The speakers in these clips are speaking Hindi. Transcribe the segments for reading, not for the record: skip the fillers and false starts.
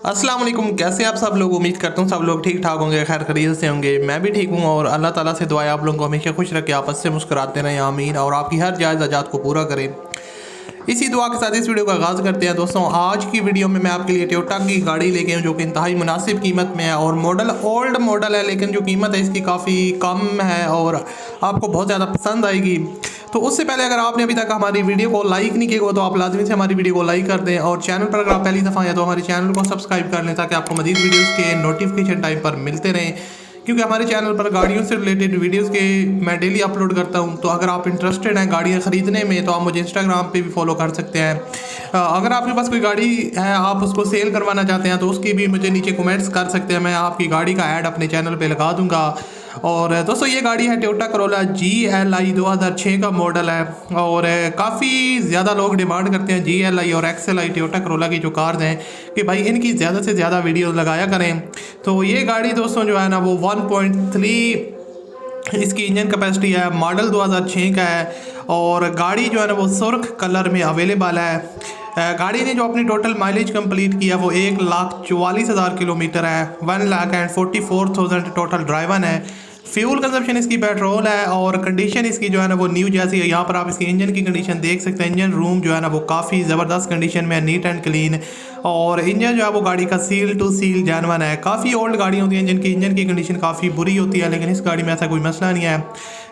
अस्सलाम वालेकुम, कैसे आप सब लोग। उम्मीद करता हूँ सब लोग ठीक ठाक होंगे, खैर खैरियत से होंगे। मैं भी ठीक हूँ और अल्लाह ताला से दुआ है आप लोगों को हमेशा खुश रखे, आपस से मुस्कुराते रहें, आमीन। और आपकी हर जायज़ हजात को पूरा करें। इसी दुआ के साथ इस वीडियो का आगाज़ करते हैं। दोस्तों, आज की वीडियो में मैं आपके लिए टोयोटा की गाड़ी लेके हूँ जो कि इंतहाई मुनासिब कीमत में है और मॉडल ओल्ड मॉडल है, लेकिन जो कीमत है इसकी काफ़ी कम है और आपको बहुत ज़्यादा पसंद आएगी। तो उससे पहले अगर आपने अभी तक हमारी वीडियो को लाइक नहीं किया हो तो आप लाजमी से हमारी वीडियो को लाइक कर दें और चैनल पर अगर आप पहली दफ़ा आए तो हमारे चैनल को सब्सक्राइब कर लें ताकि आपको मज़ीद वीडियोस के नोटिफिकेशन टाइम पर मिलते रहें, क्योंकि हमारे चैनल पर गाड़ियों से रिलेटेड वीडियोस के मैं डेली अपलोड करता हूं। तो अगर आप इंटरेस्टेड हैं गाड़ियां ख़रीदने में तो आप मुझे इंस्टाग्राम पे भी फॉलो कर सकते हैं। अगर आपके पास कोई गाड़ी है, आप उसको सेल करवाना चाहते हैं तो उसकी भी मुझे नीचे कमेंट्स कर सकते हैं, मैं आपकी गाड़ी का ऐड अपने चैनल पे लगा दूंगा। और दोस्तों, ये गाड़ी है टोयोटा करोला GLI 2006 का मॉडल है और काफ़ी ज़्यादा लोग डिमांड करते हैं GLI और XLI टोयोटा करोला की जो कार्स हैं कि भाई इनकी ज़्यादा से ज़्यादा वीडियो लगाया करें। तो ये गाड़ी दोस्तों जो है ना वो 1.3 इसकी इंजन कैपेसिटी है, मॉडल 2006 का है और गाड़ी जो है ना वो सुर्ख कलर में अवेलेबल है। गाड़ी ने जो अपनी टोटल माइलेज कंप्लीट किया वो 1,44,000 किलोमीटर है, 1,44,000 टोटल ड्राइवन है। फ्यूल कंजप्शन इसकी पेट्रोल है और कंडीशन इसकी जो है ना वो न्यू जैसी है। यहाँ पर आप इसकी इंजन की कंडीशन देख सकते हैं। इंजन रूम जो है ना वो काफ़ी ज़बरदस्त कंडीशन में है, नीट एंड क्लीन। और इंजन जो है वो गाड़ी का सील टू सील जेन्युइन है। काफ़ी ओल्ड गाड़ी होती है इंजन की कंडीशन काफ़ी बुरी होती है, लेकिन इस गाड़ी में ऐसा कोई मसला नहीं है।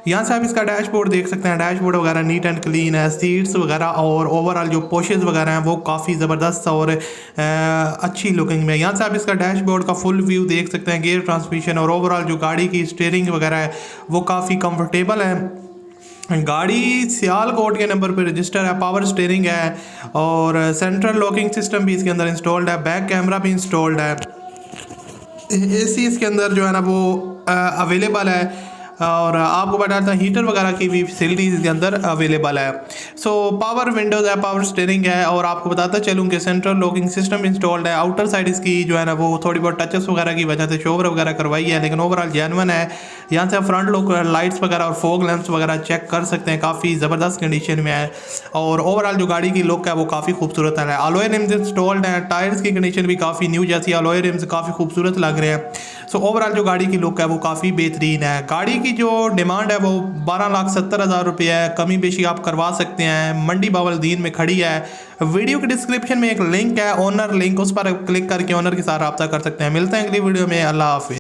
यहाँ से आप इसका डैशबोर्ड देख सकते हैं, डैशबोर्ड वगैरह नीट एंड क्लीन है। सीट्स वगैरह और ओवरऑल जो पोशेस वगैरह हैं वो काफ़ी ज़बरदस्त और अच्छी लुकिंग में। यहाँ से आप इसका डैशबोर्ड का फुल व्यू देख सकते हैं, गियर ट्रांसमिशन और ओवरऑल जो गाड़ी की स्टीयरिंग वगैरह है वो काफ़ी कंफर्टेबल है। गाड़ी सियालकोट के नंबर पर रजिस्टर है, पावर स्टीयरिंग है और सेंट्रल लॉकिंग सिस्टम भी इसके अंदर इंस्टॉल्ड है, बैक कैमरा भी इंस्टॉल्ड है। AC इसके अंदर जो है ना वो अवेलेबल है और आपको बताता हूँ हीटर वगैरह की भी फैसिलिटीज़ इसके अंदर अवेलेबल है। सो पावर विंडोज़ है, पावर स्टीयरिंग है और आपको बताता चलूँ कि सेंट्रल लॉकिंग सिस्टम इंस्टॉल्ड है। आउटर साइड इसकी जो है ना वो थोड़ी बहुत टचेस वगैरह की वजह से शोवर वगैरह करवाई है, लेकिन ओवरऑल जेन्युइन है। यहाँ से फ्रंट लुक लाइट्स वगैरह और फोग लैंप्स वगैरह चेक कर सकते हैं, काफ़ी ज़बरदस्त कंडीशन में है और ओवरऑल जो गाड़ी की लुक है वो काफ़ी खूबसूरत है। अलॉय रिम्स इंस्टॉल्ड हैं, टायर्स की कंडीशन भी काफ़ी न्यू जैसी, अलॉय रिम्स काफ़ी खूबसूरत लग रहे हैं। सो ओवरऑल जो गाड़ी की लुक है वो काफ़ी बेहतरीन है। गाड़ी की जो डिमांड है वो 12,70,000 रुपये है, कमी बेशी आप करवा सकते हैं। मंडी बावलदीन में खड़ी है। वीडियो के डिस्क्रिप्शन में एक लिंक है, ओनर लिंक, उस पर क्लिक करके ओनर के साथ रब्ता कर सकते हैं। मिलते हैं अगली वीडियो में, अल्लाह हाफिज़।